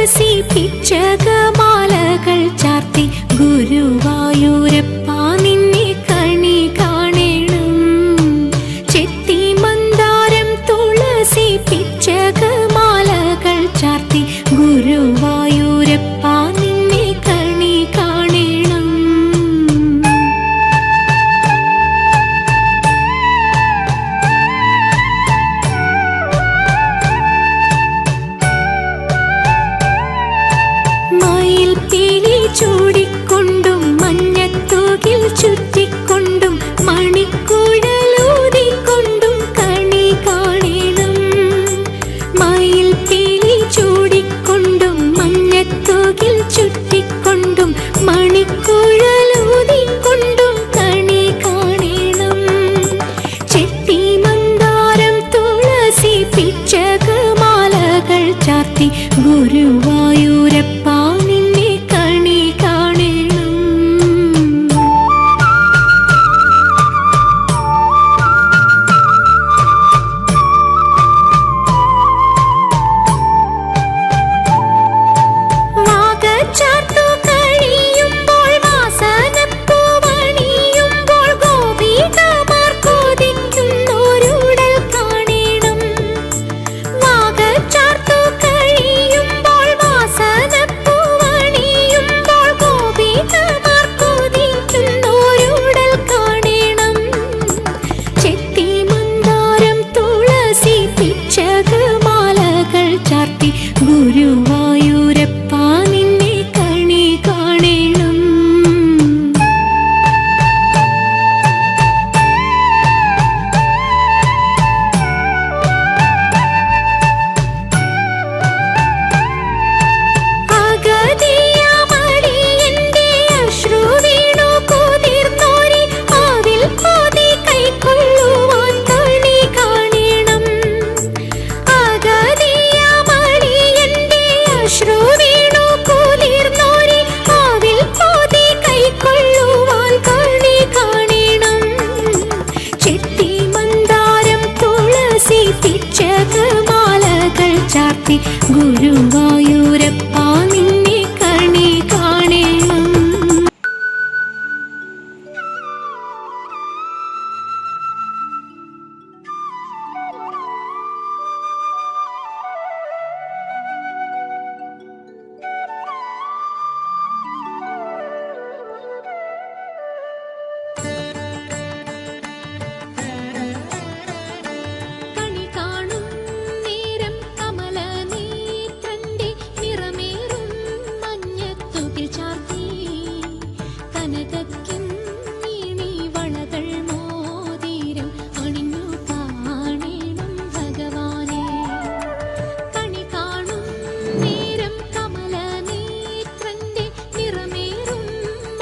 തുളസി പിച്ചകമാലകൾ ചാർത്തി ഗുരുവായൂരപ്പ നിന്നെ കണി കാണണം. ചെത്തി മന്ദാരം തുളസി പിച്ചകമാലകൾ ചാർത്തി ഗുരുവായൂരപ്പ നിന്നെ കണി കാണണം. മയിൽ പീലി ചൂടിക്കൊണ്ടും മഞ്ഞത്തൂകിൽ ചുറ്റിക്കൊണ്ടും മണിക്കുഴലൂതിക്കൊണ്ടും കണി കാണണം. മയിൽ പീലി ചൂടിക്കൊണ്ടും മഞ്ഞത്തൂകിൽ ചുറ്റിക്കൊണ്ടും മണിക്കുഴലൂതിക്കൊണ്ടും കണി കാണണം. ചെത്തി മന്ദാരം തുളസി പിച്ചകമാലകൾ ചാർത്തി ഗുരുവായൂരപ്പ നിന്നെ കണി കാണണം. വാകച്ചാർത്തു കഴിയുമ്പോൾ വാസനപ്പൂവണിയുമ്പോൾ ഗോപികമാർ കൊതിക്കുന്നോരുടൽ കാണണം. വാകച്ചാർത്തു കഴിയുമ്പോൾ വാസനപ്പൂവണിയുമ്പോൾ ഗോപികമാർ കൊതിക്കുന്നോരുടൽ കാണണം. ചെത്തി മന്ദാരം തുളസി പിച്ചകമാലകൾ ചാർത്തി ഗുരുവായൂരപ്പ നിന്നെ കണി കാണണം. അഗതിയമടിയന്റെ അശ്രു വീണു കുതിർന്നോരി ആവിൽ കോതി കൈക്കൊള്ളുവാൻ കണി കാണണം. അഗതിയമടിയന്റെ അശ്രു വീണു കുതിർന്നോരി ആവിൽ കോതി കൈക്കൊള്ളുവാൻ കണി കാണണം. ചെത്തി മന്ദാരം തുളസി പിച്ചകമാലകൾ ചാർത്തി ഗുരുവായൂരപ്പ നിന്നെ കണി കാണണം. കണി കാണും നേരം കമലനേത്രന്റെ നിറമേറും മഞ്ഞത്തുകിൽ ചാർത്തി കനകക്കിന്നീണി വളകൾ മോതിരം അണിഞ്ഞു കാണണം ഭഗവാനെ. കണി കാണും നേരം കമലനേത്രന്റെ നിറമേറും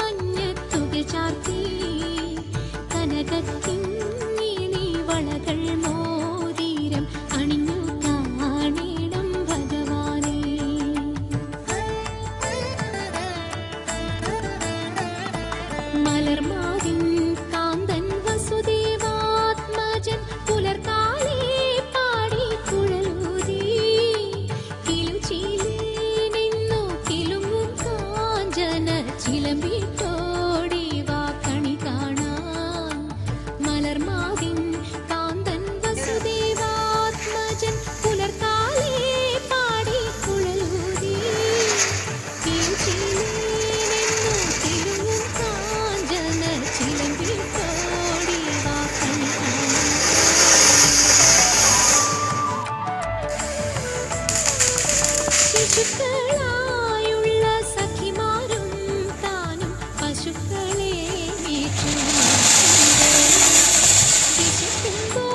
മഞ്ഞത്തുകിൽ ചാർത്തി കനകക്കിന്നീണി വളകൾ മോതിരം അണിഞ്ഞു കാണണം ഭഗവാനെ. മലർമാവിൻ കാന്തൻ വസുദേവാത്മജൻ പുലർക്കാലേ പാടി കുഴലൂതി കിലുചീലേ നിന്നു കിലുങ്ങും കാഞ്ചന ചിലമ്പിട്ടോടി വാ കണി കാണാൻ. മലർമാവിൻ കാന്തൻ വസുദേവാത്മജൻ പുലർക്കാലേ പാടി കുഴലൂതി കിലുചീലേ നിന്നു കിലുങ്ങും കാഞ്ചന ചിലമ്പിട്ടോടി വാ കണി കാണാൻ. ശിശുക്കളായുള്ള സഖിമാരും താനും പശുക്കളെ മേച്ചു നടക്കുമ്പോൾ